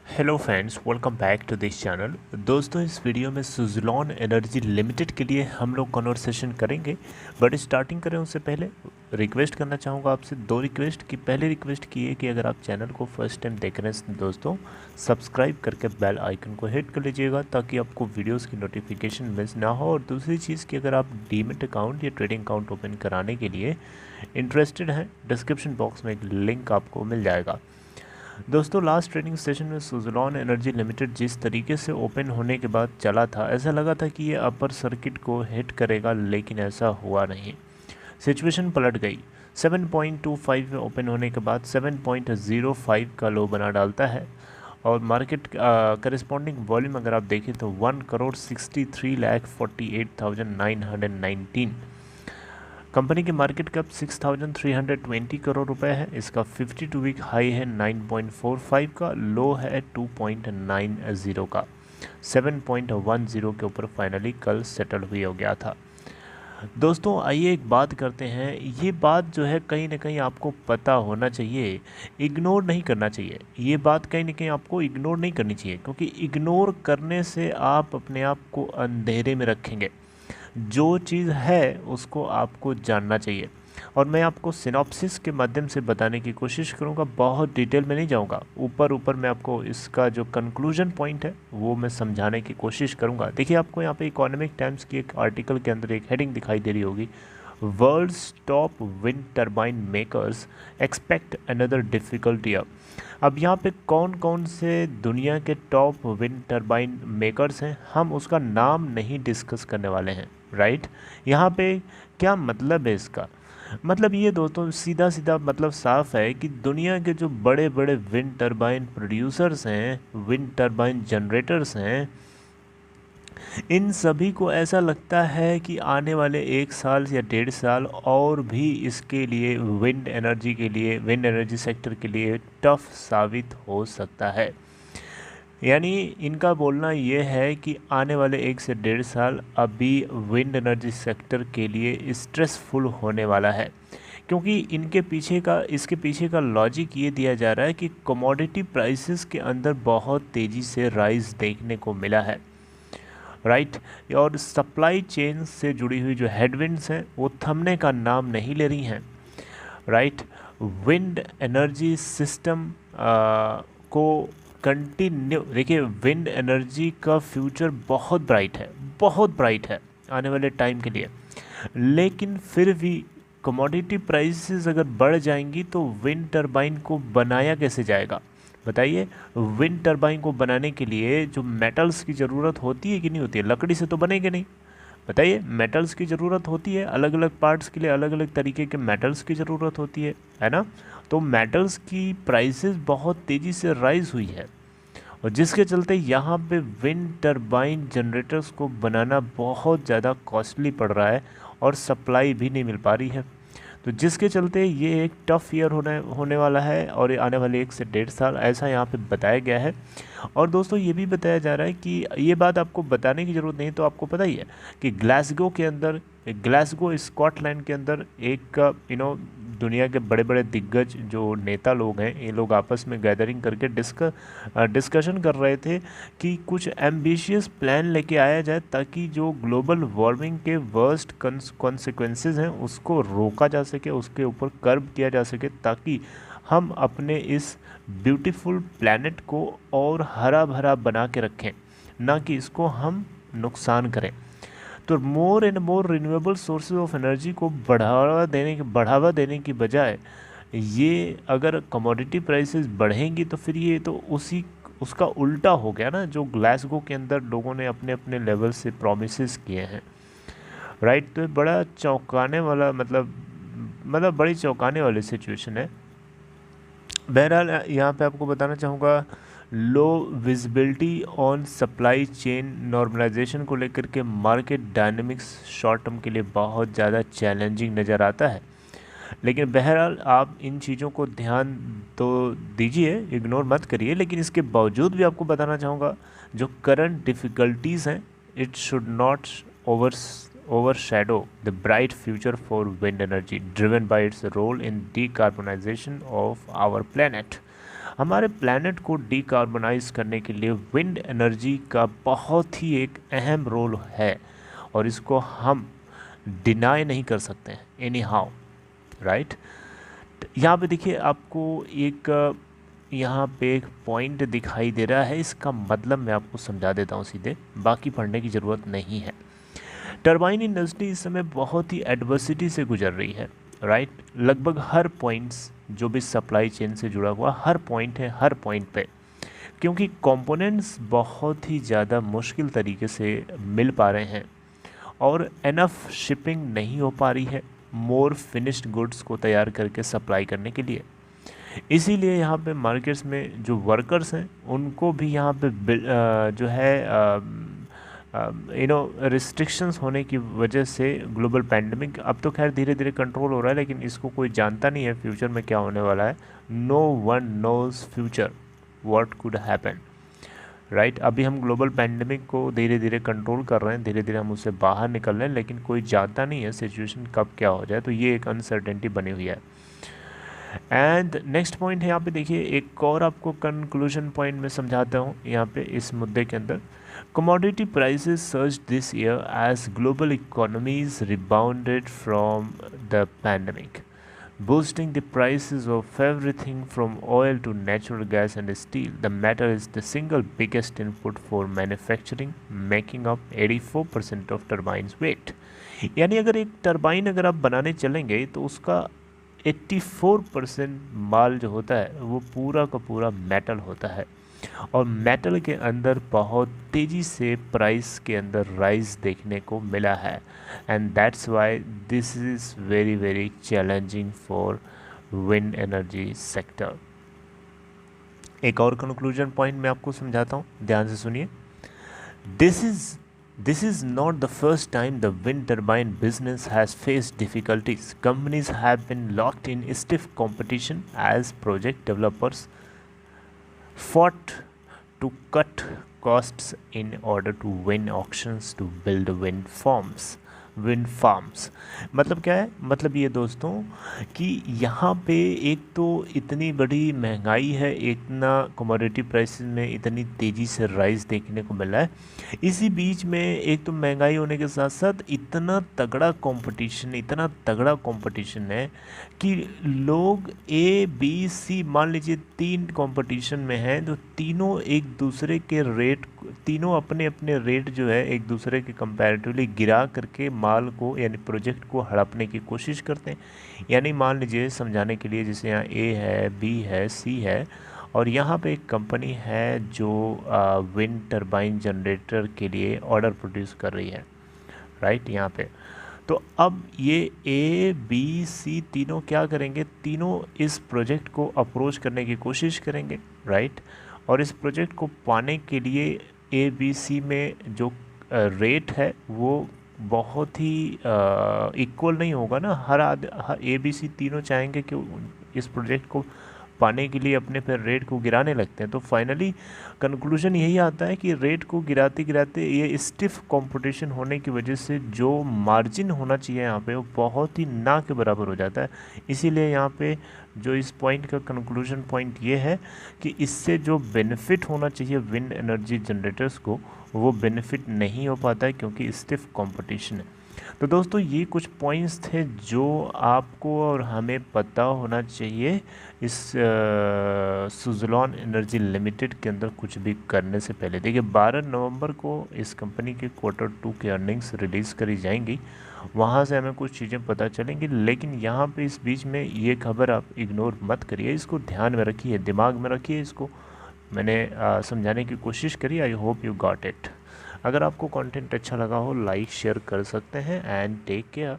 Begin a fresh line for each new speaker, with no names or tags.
Hello friends, welcome back to this channel. दोस्तों, इस video में सुज़लॉन एनर्जी लिमिटेड के लिए हम लोग कन्वर्सेशन करेंगे। बट स्टार्टिंग करें उससे पहले रिक्वेस्ट करना चाहूँगा आपसे दो रिक्वेस्ट की। पहली रिक्वेस्ट की है कि अगर आप चैनल को फर्स्ट टाइम देख रहे हैं दोस्तों, सब्सक्राइब करके बेल आइकन को हिट कर लीजिएगा ताकि आपको वीडियोज़ की नोटिफिकेशन मिस ना हो। और दूसरी चीज़ कि अगर आप डीमेट अकाउंट या ट्रेडिंग अकाउंट ओपन कराने के लिए इंटरेस्टेड हैं, डिस्क्रिप्शन बॉक्स में एक लिंक आपको मिल जाएगा। दोस्तों, लास्ट ट्रेडिंग सेशन में सुज़लॉन एनर्जी लिमिटेड जिस तरीके से ओपन होने के बाद चला था, ऐसा लगा था कि ये अपर सर्किट को हिट करेगा, लेकिन ऐसा हुआ नहीं। सिचुएशन पलट गई। 7.25 में ओपन होने के बाद 7.05 का लो बना डालता है और मार्केट करस्पॉन्डिंग वॉल्यूम अगर आप देखें तो 1,63,48,919। कंपनी की मार्केट कैप 6,320 करोड़ रुपए है। इसका 52 वीक हाई है 9.45 का, लो है 2.90 का। 7.10 के ऊपर फाइनली कल सेटल हुई हो गया था। दोस्तों, आइए एक बात करते हैं। ये बात जो है कहीं ना कहीं आपको पता होना चाहिए, इग्नोर नहीं करना चाहिए। ये बात कहीं ना कहीं आपको इग्नोर नहीं करनी चाहिए, क्योंकि इग्नोर करने से आप अपने आप को अंधेरे में रखेंगे। जो चीज़ है उसको आपको जानना चाहिए और मैं आपको सिनॉप्सिस के माध्यम से बताने की कोशिश करूंगा। बहुत डिटेल में नहीं जाऊंगा, ऊपर ऊपर मैं आपको इसका जो कंक्लूजन पॉइंट है वो मैं समझाने की कोशिश करूंगा। देखिए, आपको यहाँ पे इकोनॉमिक टाइम्स की एक आर्टिकल के अंदर एक हेडिंग दिखाई दे रही होगी, world's top wind turbine makers expect another difficult year. अब यहाँ पे कौन कौन से दुनिया के टॉप विंड टर्बाइन मेकर्स हैं, हम उसका नाम नहीं डिस्कस करने वाले हैं। राइट, यहाँ पे क्या मतलब है इसका? मतलब ये दोस्तों सीधा सीधा मतलब साफ है कि दुनिया के जो बड़े बड़े विंड टर्बाइन प्रोड्यूसर्स हैं, विंड टर्बाइन जनरेटर्स हैं, इन सभी को ऐसा लगता है कि आने वाले 1 साल या 1.5 साल और भी इसके लिए विंड एनर्जी के लिए, विंड एनर्जी सेक्टर के लिए टफ साबित हो सकता है। यानी इनका बोलना ये है कि आने वाले 1 से 1.5 साल अभी विंड एनर्जी सेक्टर के लिए स्ट्रेसफुल होने वाला है, क्योंकि इसके पीछे का लॉजिक ये दिया जा रहा है कि कमोडिटी प्राइसेस के अंदर बहुत तेज़ी से राइज देखने को मिला है। राइट, और सप्लाई चेन से जुड़ी हुई जो हेडविंड्स हैं वो थमने का नाम नहीं ले रही हैं। राइट, विंड एनर्जी सिस्टम को कंटिन्यू, देखिए विंड एनर्जी का फ्यूचर बहुत ब्राइट है, बहुत ब्राइट है आने वाले टाइम के लिए। लेकिन फिर भी कमोडिटी प्राइसेस अगर बढ़ जाएंगी तो विंड टरबाइन को बनाया कैसे जाएगा? बताइए, विंड टरबाइन को बनाने के लिए जो मेटल्स की ज़रूरत होती है कि नहीं होती है? लकड़ी से तो बनेंगे नहीं। बताइए, मेटल्स की ज़रूरत होती है, अलग अलग पार्ट्स के लिए अलग अलग तरीके के मेटल्स की ज़रूरत होती है ना? तो मेटल्स की प्राइसेस बहुत तेज़ी से राइज हुई है और जिसके चलते यहाँ पे विंड टरबाइन जनरेटर्स को बनाना बहुत ज़्यादा कॉस्टली पड़ रहा है और सप्लाई भी नहीं मिल पा रही है। तो जिसके चलते ये एक टफ़ ईयर होने वाला है और ये आने वाले 1 से 1.5 साल ऐसा यहाँ पे बताया गया है। और दोस्तों, ये भी बताया जा रहा है कि ये बात आपको बताने की ज़रूरत नहीं, तो आपको पता ही है कि ग्लासगो स्कॉटलैंड के अंदर एक दुनिया के बड़े बड़े दिग्गज जो नेता लोग हैं, ये लोग आपस में गैदरिंग करके डिस्कशन कर रहे थे कि कुछ एम्बिशियस प्लान लेके आया जाए ताकि जो ग्लोबल वार्मिंग के वर्स्ट कॉन्सिक्वेंसेस हैं उसको रोका जा सके, उसके ऊपर कर्ब किया जा सके, ताकि हम अपने इस ब्यूटीफुल प्लैनेट को और हरा भरा बना के रखें, ना कि इसको हम नुकसान करें। तो more and more renewable sources of energy को बढ़ावा देने की बजाय ये अगर कमोडिटी प्राइसेस बढ़ेंगी तो फिर ये तो उसका उल्टा हो गया ना, जो ग्लासगो के अंदर लोगों ने अपने अपने लेवल से प्रोमिसेस किए हैं। राइट, तो ये बड़ा चौंकाने वाला मतलब बड़ी चौंकाने वाली सिचुएशन है। बहरहाल यहाँ पे आपको बताना चाहूँगा, low visibility on supply chain normalisation को लेकर के मार्केट डायनेमिक्स शॉर्ट टर्म के लिए बहुत ज़्यादा चैलेंजिंग नज़र आता है। लेकिन बहरहाल आप इन चीज़ों को ध्यान तो दीजिए, इग्नोर मत करिए। लेकिन इसके बावजूद भी आपको बताना चाहूँगा, जो करंट डिफ़िकल्टीज़ हैं, it should not overshadow the bright future for wind energy driven by its role in decarbonization of our planet। हमारे प्लैनेट को डीकार्बनाइज करने के लिए विंड एनर्जी का बहुत ही एक अहम रोल है और इसको हम डिनाई नहीं कर सकते हैं एनी हाउ, राइट। यहाँ पे देखिए आपको एक यहाँ पे एक पॉइंट दिखाई दे रहा है, इसका मतलब मैं आपको समझा देता हूँ सीधे, बाकी पढ़ने की ज़रूरत नहीं है। टरबाइन इंडस्ट्री इस समय बहुत ही एडवर्सिटी से गुजर रही है, राइट। लगभग हर पॉइंट्स जो भी सप्लाई चेन से जुड़ा हुआ हर पॉइंट है, हर पॉइंट पे क्योंकि कंपोनेंट्स बहुत ही ज़्यादा मुश्किल तरीके से मिल पा रहे हैं और एनफ शिपिंग नहीं हो पा रही है मोर फिनिश्ड गुड्स को तैयार करके सप्लाई करने के लिए। इसीलिए यहाँ पे मार्केट्स में जो वर्कर्स हैं उनको भी यहाँ पे जो है रिस्ट्रिक्शंस होने की वजह से ग्लोबल पैंडमिक अब तो खैर धीरे धीरे कंट्रोल हो रहा है, लेकिन इसको कोई जानता नहीं है फ्यूचर में क्या होने वाला है। No one knows future what could happen, right. अभी हम ग्लोबल पैंडमिक को धीरे धीरे कंट्रोल कर रहे हैं, धीरे धीरे हम उससे बाहर निकल रहे हैं, लेकिन कोई जानता नहीं है सिचुएशन कब क्या हो जाए, तो ये एक अनसर्टेनिटी बनी हुई है। एंड नेक्स्ट पॉइंट है यहाँ पे देखिए, एक और आपको कंक्लूजन पॉइंट में समझाता हूँ यहाँ पे इस मुद्दे के अंदर। commodity prices surged this year as global economies rebounded from the pandemic, boosting the prices of everything from oil to natural gas and steel. The metal is the single biggest input for manufacturing, making up 84% of turbines weight. यानी अगर एक turbine अगर आप बनाने चलेंगे तो उसका 84% माल जो होता है वो पूरा का पूरा मेटल होता है और मेटल के अंदर बहुत तेज़ी से प्राइस के अंदर राइज देखने को मिला है and that's why this is very very challenging for wind energy sector. एक और कंक्लूजन पॉइंट मैं आपको समझाता हूँ, ध्यान से सुनिए। This is not the first time the wind turbine business has faced difficulties. Companies have been locked in stiff competition as project developers fought to cut costs in order to win auctions to build wind farms. मतलब क्या है, मतलब ये दोस्तों कि यहाँ पे एक तो इतनी बड़ी महंगाई है, इतना कमोडिटी प्राइसेस में इतनी तेज़ी से राइज देखने को मिला है। इसी बीच में एक तो महंगाई होने के साथ साथ इतना तगड़ा कंपटीशन है कि लोग ए बी सी मान लीजिए 3 कंपटीशन में हैं, तो तीनों एक दूसरे के रेट, तीनों अपने अपने रेट जो है एक दूसरे के कंपैरेटिवली गिरा करके माल को यानी प्रोजेक्ट को हड़पने की कोशिश करते हैं। यानी मान लीजिए समझाने के लिए, जैसे यहाँ ए है, बी है, सी है और यहाँ पे एक कंपनी है जो विंड टरबाइन जनरेटर के लिए ऑर्डर प्रोड्यूस कर रही है, राइट। यहाँ पे तो अब ये ए बी सी तीनों क्या करेंगे, तीनों इस प्रोजेक्ट को अप्रोच करने की कोशिश करेंगे, राइट। और इस प्रोजेक्ट को पाने के लिए ए बी सी में जो रेट है वो बहुत ही इक्वल नहीं होगा ना। हर ए बी सी तीनों चाहेंगे कि इस प्रोजेक्ट को पाने के लिए अपने फिर रेट को गिराने लगते हैं। तो फाइनली कंक्लूजन यही आता है कि रेट को गिराते गिराते ये स्टिफ कंपटीशन होने की वजह से जो मार्जिन होना चाहिए यहाँ पे वो बहुत ही ना के बराबर हो जाता है। इसीलिए यहाँ पे जो इस पॉइंट का कंक्लूजन पॉइंट ये है कि इससे जो बेनिफिट होना चाहिए विंड एनर्जी जनरेटर्स को वो बेनिफिट नहीं हो पाता है क्योंकि स्टिफ कंपटीशन है। तो दोस्तों ये कुछ पॉइंट्स थे जो आपको और हमें पता होना चाहिए इस सुज़लॉन एनर्जी लिमिटेड के अंदर कुछ भी करने से पहले। देखिए 12 नवंबर को इस कंपनी के Q2 के अर्निंग्स रिलीज़ करी जाएंगी, वहाँ से हमें कुछ चीज़ें पता चलेंगी। लेकिन यहाँ पे इस बीच में ये खबर आप इग्नोर मत करिए, इसको ध्यान में रखिए, दिमाग में रखिए। इसको मैंने समझाने की कोशिश करी, I hope you got it. अगर आपको कंटेंट अच्छा लगा हो लाइक शेयर कर सकते हैं एंड टेक केयर।